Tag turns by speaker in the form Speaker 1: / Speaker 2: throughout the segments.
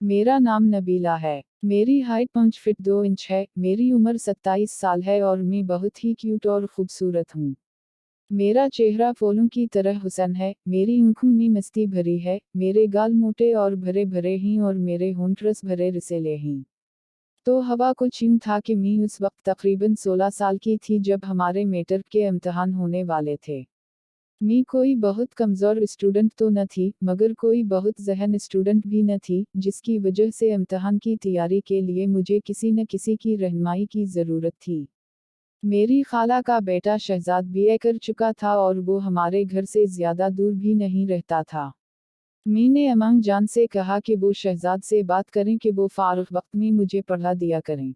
Speaker 1: मेरा नाम नबीला है। मेरी हाइट 5 फीट 2 इंच है। मेरी उम्र 27 साल है और मैं बहुत ही क्यूट और खूबसूरत हूँ। मेरा चेहरा फूलों की तरह हुसन है। मेरी आँखों में मस्ती भरी है। मेरे गाल मोटे और भरे भरे हैं और मेरे होंठ रस भरे रसीले हैं। तो हवा कुछ यूं था कि मैं उस वक्त तकरीबन 16 साल की थी जब हमारे मैट्रिक के इम्तिहान होने वाले थे। मैं कोई बहुत कमज़ोर स्टूडेंट तो न थी, मगर कोई बहुत ज़हन स्टूडेंट भी न थी, जिसकी वजह से इम्तिहान की तैयारी के लिए मुझे किसी न किसी की रहनुमाई की ज़रूरत थी। मेरी खाला का बेटा शहजाद बीए कर चुका था और वो हमारे घर से ज़्यादा दूर भी नहीं रहता था। मैंने अमंग जान से कहा कि वो शहजाद से बात करें कि वो फारुख वक्त में मुझे पढ़ा दिया करें।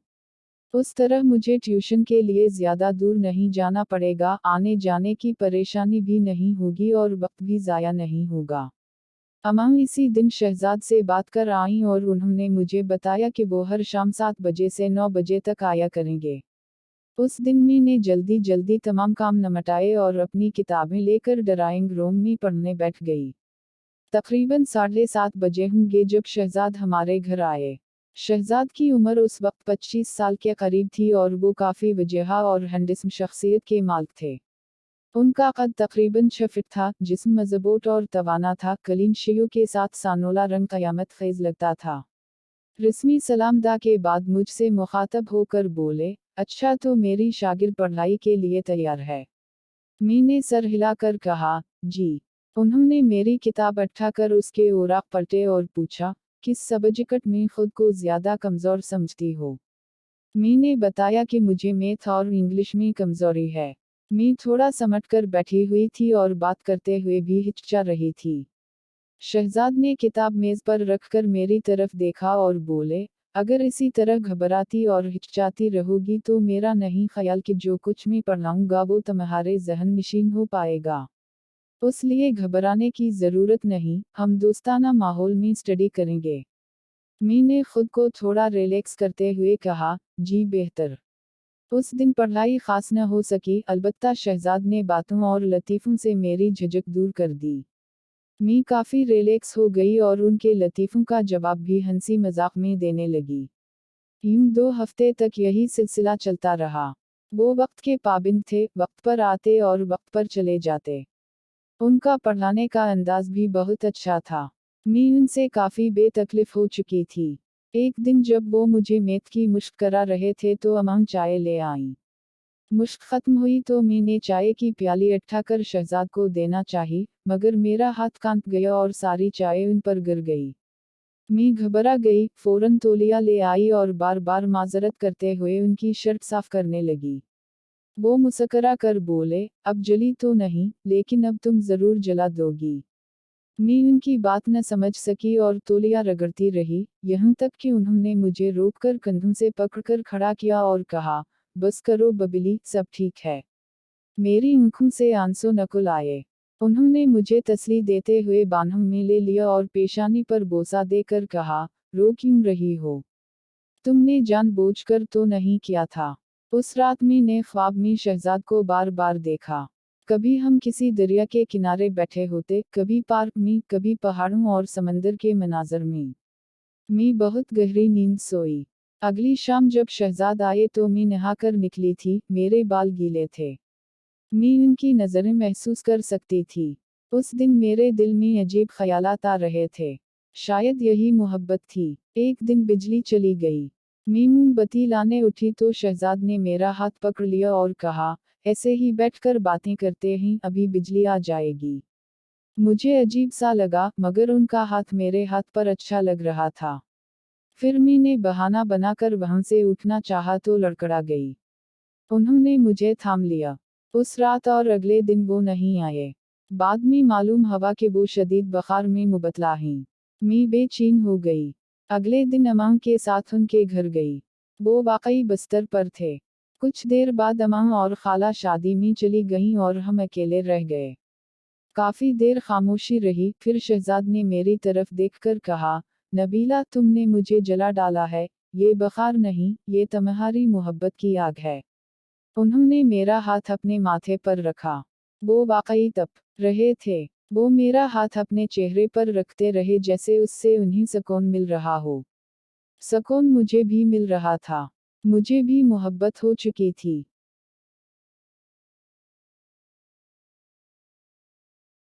Speaker 1: उस तरह मुझे ट्यूशन के लिए ज़्यादा दूर नहीं जाना पड़ेगा, आने जाने की परेशानी भी नहीं होगी और वक्त भी ज़ाया नहीं होगा। अमंग इसी दिन शहजाद से बात कर आईं और उन्होंने मुझे बताया कि वो हर शाम 7 बजे से 9 बजे तक आया करेंगे। उस दिन मैंने जल्दी जल्दी तमाम काम निपटाए और अपनी किताबें लेकर ड्राइंग रूम में पढ़ने बैठ गई। तकरीबन 7:30 बजे होंगे जब शहजाद हमारे घर आए। शहजाद की उम्र उस वक्त 25 साल के करीब थी और वो काफ़ी वजह और हैंडसम शख्सियत के मालिक थे। उनका कद तकरीबन 6 फीट था, जिस्म मजबूत और तवाना था, कलीन शेयों के साथ सानोला रंग क़यामत ख़ेज़ लगता था। रस्मी सलामदा के बाद मुझसे मुखातब होकर बोले, अच्छा तो मेरी शागिर्द पढ़ाई के लिए तैयार है। मैंने सर हिलाकर कहा, जी। उन्होंने मेरी किताब उठाकर उसके ओराक पलटे और पूछा, किस सब्जेक्ट में खुद को ज़्यादा कमज़ोर समझती हो? मैंने बताया कि मुझे मैथ और इंग्लिश में कमज़ोरी है। मैं थोड़ा समझ कर बैठी हुई थी और बात करते हुए भी हिचकिचा रही थी। शहजाद ने किताब मेज़ पर रखकर मेरी तरफ देखा और बोले, अगर इसी तरह घबराती और हिचकिचाती रहोगी तो मेरा नहीं ख्याल कि जो कुछ मैं पढ़ाऊंगा वो तुम्हारे जहन नशीन हो पाएगा। इसलिए घबराने की ज़रूरत नहीं, हम दोस्ताना माहौल में स्टडी करेंगे। मैंने खुद को थोड़ा रिलैक्स करते हुए कहा, जी बेहतर। उस दिन पढ़ाई खास न हो सकी, अलबत्ता शहजाद ने बातों और लतीफ़ों से मेरी झिझक दूर कर दी। मैं काफ़ी रिलैक्स हो गई और उनके लतीफ़ों का जवाब भी हंसी मजाक में देने लगी। यूं 2 हफ्ते तक यही सिलसिला चलता रहा। वो वक्त के पाबंद थे, वक्त पर आते और वक्त पर चले जाते। उनका पढ़ाने का अंदाज भी बहुत अच्छा था। मैं उनसे काफ़ी बेतकलीफ हो चुकी थी। एक दिन जब वो मुझे मैथ की मुश्क करा रहे थे तो अमंग चाय ले आईं। मुश्क खत्म हुई तो मैंने चाय की प्याली उठाकर शहजाद को देना चाही, मगर मेरा हाथ कांप गया और सारी चाय उन पर गिर गई। मैं घबरा गई, फौरन तौलिया ले आई और बार बार माजरत करते हुए उनकी शर्ट साफ करने लगी। वो मुस्करा कर बोले, अब जली तो नहीं, लेकिन अब तुम जरूर जला दोगी। मैं उनकी बात न समझ सकी और तौलिया रगड़ती रही, यहाँ तक कि उन्होंने मुझे रोककर कंधों से पकड़कर खड़ा किया और कहा, बस करो बबली, सब ठीक है। मेरी आंखों से आंसू नकुल आए। उन्होंने मुझे तसल्ली देते हुए बाहों में ले लिया और पेशानी पर बोसा देकर कहा, रो क्यों रही हो? तुमने जानबूझकर तो नहीं किया था। उस रात मैंने ख्वाब में शहजाद को बार बार देखा। कभी हम किसी दरिया के किनारे बैठे होते, कभी पार्क में, कभी पहाड़ों और समंदर के मनाजर में। मैं बहुत गहरी नींद सोई। अगली शाम जब शहजाद आए तो मैं नहाकर निकली थी, मेरे बाल गीले थे। मैं उनकी नज़रें महसूस कर सकती थी। उस दिन मेरे दिल में अजीब ख्यालात आ रहे थे। शायद यही मोहब्बत थी। एक दिन बिजली चली गई। मैं मोमबत्ती लाने उठी तो शहजाद ने मेरा हाथ पकड़ लिया और कहा, ऐसे ही बैठकर बातें करते हैं, अभी बिजली आ जाएगी। मुझे अजीब सा लगा, मगर उनका हाथ मेरे हाथ पर अच्छा लग रहा था। फिर मैंने बहाना बनाकर वहां से उठना चाहा तो लड़खड़ा गई। उन्होंने मुझे थाम लिया। उस रात और अगले दिन वो नहीं आए। बाद में मालूम हुआ कि वो शदीद बुखार में मुबतला हैं। मैं बेचैन हो गई। अगले दिन अमां के साथ उनके घर गई। वो वाकई बिस्तर पर थे। कुछ देर बाद अमां और खाला शादी में चली गईं और हम अकेले रह गए। काफी देर खामोशी रही, फिर शहजाद ने मेरी तरफ देखकर कहा, नबीला तुमने मुझे जला डाला है, ये बुखार नहीं, ये तुम्हारी मोहब्बत की आग है। उन्होंने मेरा हाथ अपने माथे पर रखा। वो वाकई तप रहे थे। وہ میرا ہاتھ اپنے چہرے پر رکھتے رہے جیسے اس سے انہیں سکون مل رہا ہو۔ سکون مجھے بھی مل رہا تھا۔ مجھے بھی محبت ہو چکی تھی۔